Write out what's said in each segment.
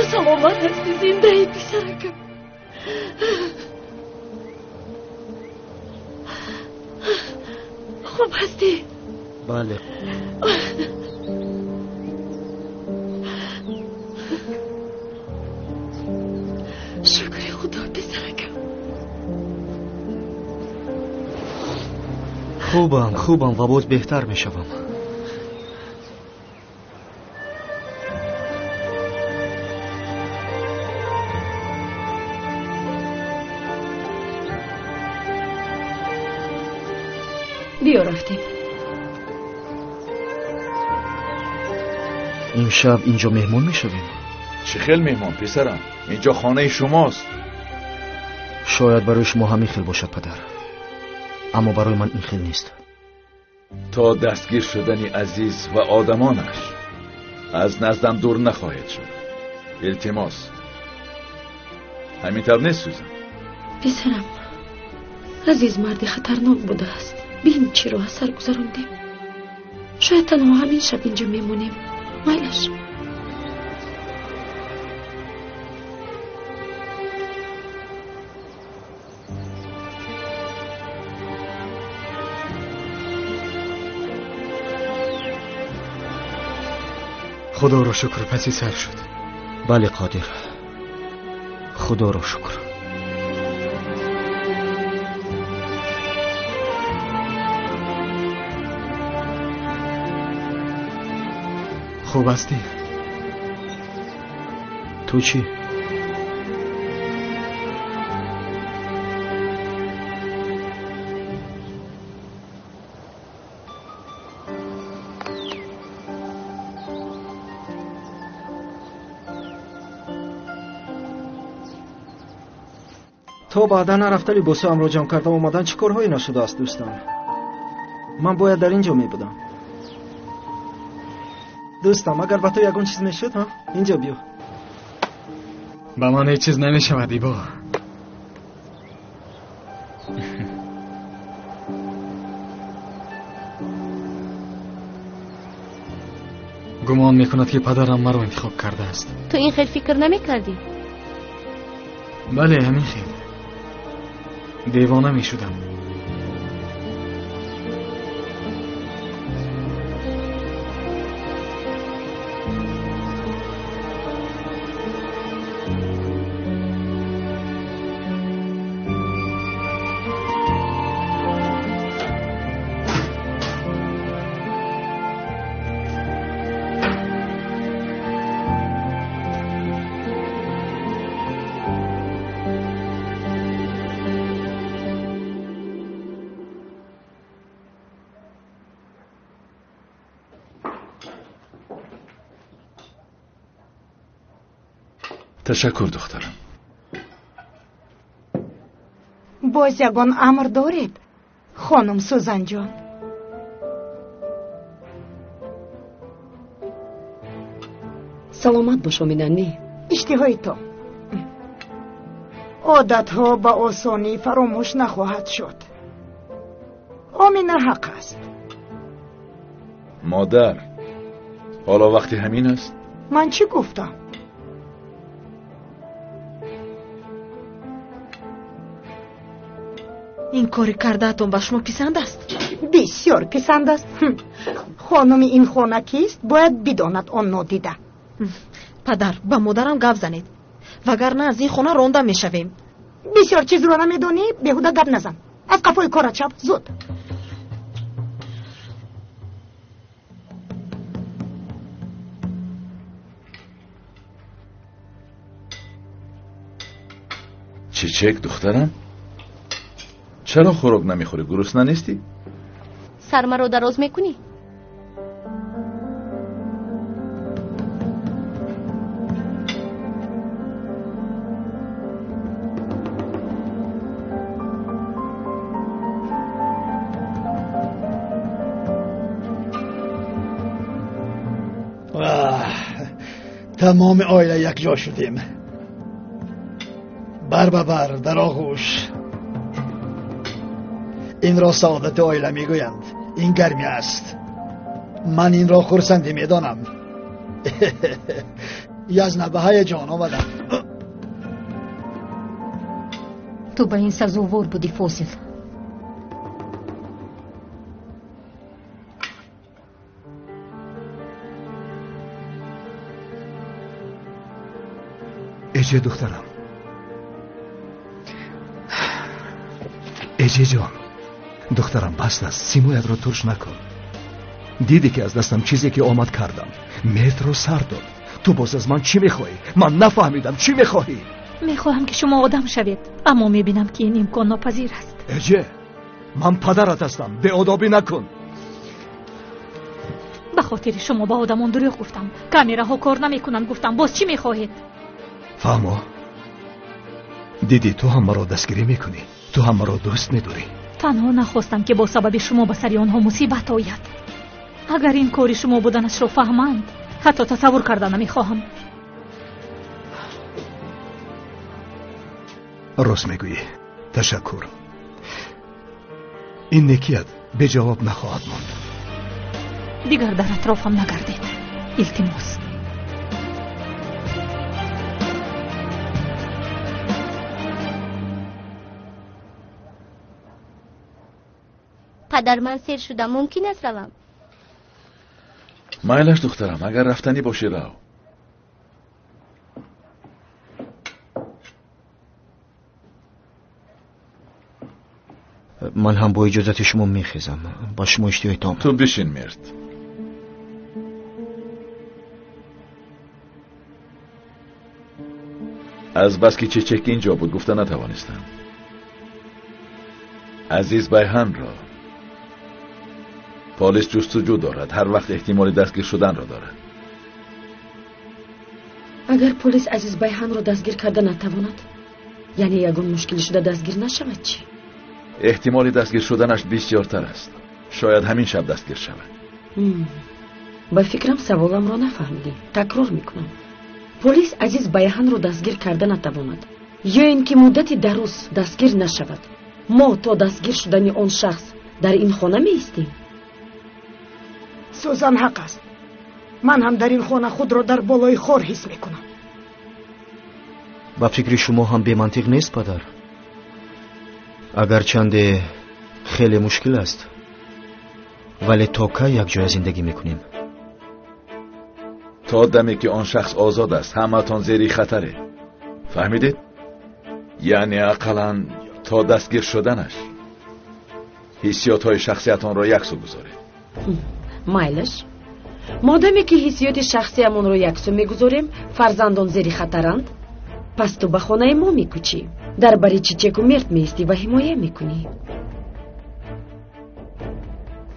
تو سلامت هستی؟ زنده ای پسرکم؟ خوب هستی؟ بله. شکر خدا پسرکم. خوبم و باز بهتر می شوم. بیا رفتیم. امشب اینجا مهمون می شویم. چه خیل مهمان پسرم؟ اینجا خانه شماست. شاید برای شما همین خیل باشد پدر، اما برای من این خیل نیست. تا دستگیر شدن عزیز و آدمانش از نزدم دور نخواهد شد. التماس. همینطور نیست سوزن؟ پسرم، عزیز مردی خطرناک بوده است. بین چی رو از سر گذراندیم. شاید تنها همین شب اینجا میمونیم. مایلش. خدا را شکر پسی سر شد. بله قادر، خدا را شکر. خوب هستی؟ تو چی؟ تو بعدا نرفته لباسم را جمع کردم اومدن چه کارهایی نشده است دوستان؟ من باید در اینجا می بودم. دوستم اگر با تو یگون چیز میشد ها اینجا بیا. با من هیچ چیز نمیشود ایبا. گمان میکند که پدرم مرا انتخاب کرده است. تو این خیلی فکر نمیکردی؟ بله همین خیلی. دیوانه میشدم. تشکر دخترم. باز یگان امر دارید خانم سوزن جان؟ سلامت باش آمینه. اشتهای تو عادت ها با آسانی فراموش نخواهد شد. آمینه حق است. مادر، حالا وقتی همین است؟ من چی گفتم؟ این کاری کرده‌تون به شما پسند است؟ بسیار پسند است. خانم این خانه کیست باید بداند آن نادیده. پدر با مادرم گپ زنید وگرنه از این خانه رانده میشویم. بسیار چیز رو نمیدونی، بیهوده گپ نزن. از قفای کارت شو زود. چیچک دخترم؟ چرا خوراک نمیخوری؟ گرسنه نیستی؟ سرما رو دراز میکنی؟ تمام آیله یک جا شدیم. بر ببر در آغوش. این را سعادت آیله میگویند. این گرمی است. من این را خرسندی میدانم. یزنبه جان آمدم. تو به این سزاوار بودی فاصل. اجه دخترم، اجه جان، دخترم بس است، سیمویت رو ترش نکن. دیدی که از دستم چیزی که آمد کردم، مهت رو سر داد. تو باز از من چی میخواهی؟ من نفهمیدم چی میخواهی؟ میخواهم که شما آدم شوید، اما میبینم که این امکان ناپذیر است. اجه، من پدرت هستم، به آدابی نکن. به خاطر شما با آدمان دروغ گفتم، کامیراها کار نمیکنن گفتم. باز چی میخواهید؟ فهمو، دیدی تو هم مرا دستگیری میکنی، تو هم مرا دوست میداری. تنها نخواستم که با سبب شما به سر آنها مصیبت آید. اگر این کاری شما بودنش رو فهمند، حتی تصور کردن نمیخواهم. راست میگویی، تشکر. این نیکیت به جواب نخواهد ماند. دیگر در اطرافم نگردید، التماس. پدر، من سیر شدم، ممکن است روم؟ مایلش دخترم، اگر رفتنی باشی رو. من هم با اجازت شما میخیزم. با شما اشتیای تام. تو بشین مرد. از بس که چچک اینجا بود گفته نتوانستم. عزیز بیهان را پلیس جستجو دارد، هر وقت احتمال دستگیر شدن را دارد. اگر پلیس عزیز بیهان را دستگیر کرده نتواند، یعنی یگون مشکل شده دستگیر نشود چی؟ احتمال دستگیر شدنش بسیارتر است. شاید همین شب دستگیر شود. با فکرم سوالم را نفهمیدی. تکرار میکنم، پلیس عزیز بیهان را دستگیر کرده نتواند، یا اینکه مدتی در روز دستگیر نشود. ما تا دستگیر شدن آن شخص در این خانه می ایستیم. سوزان حق است. من هم در این خانه خود را در بالای خور حس میکنم. با فکر شما هم بی منطق نیست پدر. اگر چند خیلی مشکل است، ولی تا که یک جای زندگی میکنیم؟ تا دمی که آن شخص آزاد است همتان زیر خطره. فهمیدید؟ یعنی اقلاً تا دستگیر شدنش حسیات های شخصیتان را یکسو گذارید. مایلش، مادامی که حسیات شخصیمون رو یکسو میگذاریم، فرزندان زیر خطرند، پس تو به خانه ما میکوچی، در بری چیچک و مرد میستی و حمایه میکنی.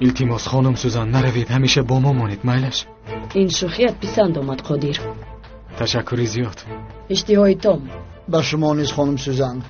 التماس خانم سوزان، نروید، همیشه با ما مانید. مایلش. این شوخیت پسند آمد قادر. تشکری زیاد. اشتهای تام. به شما نیز خانم سوزان.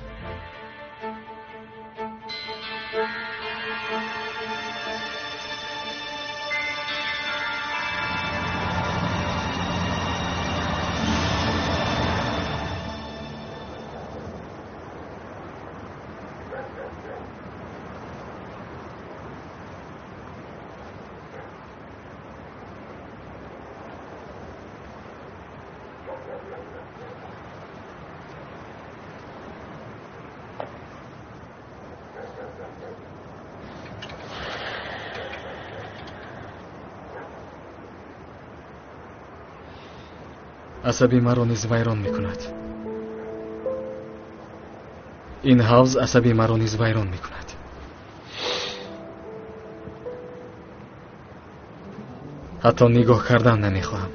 عصبی مرا نیز ویران میکند. این حوض عصبی مرا نیز ویران میکند. حتی نگاه کردن نمیخواهم.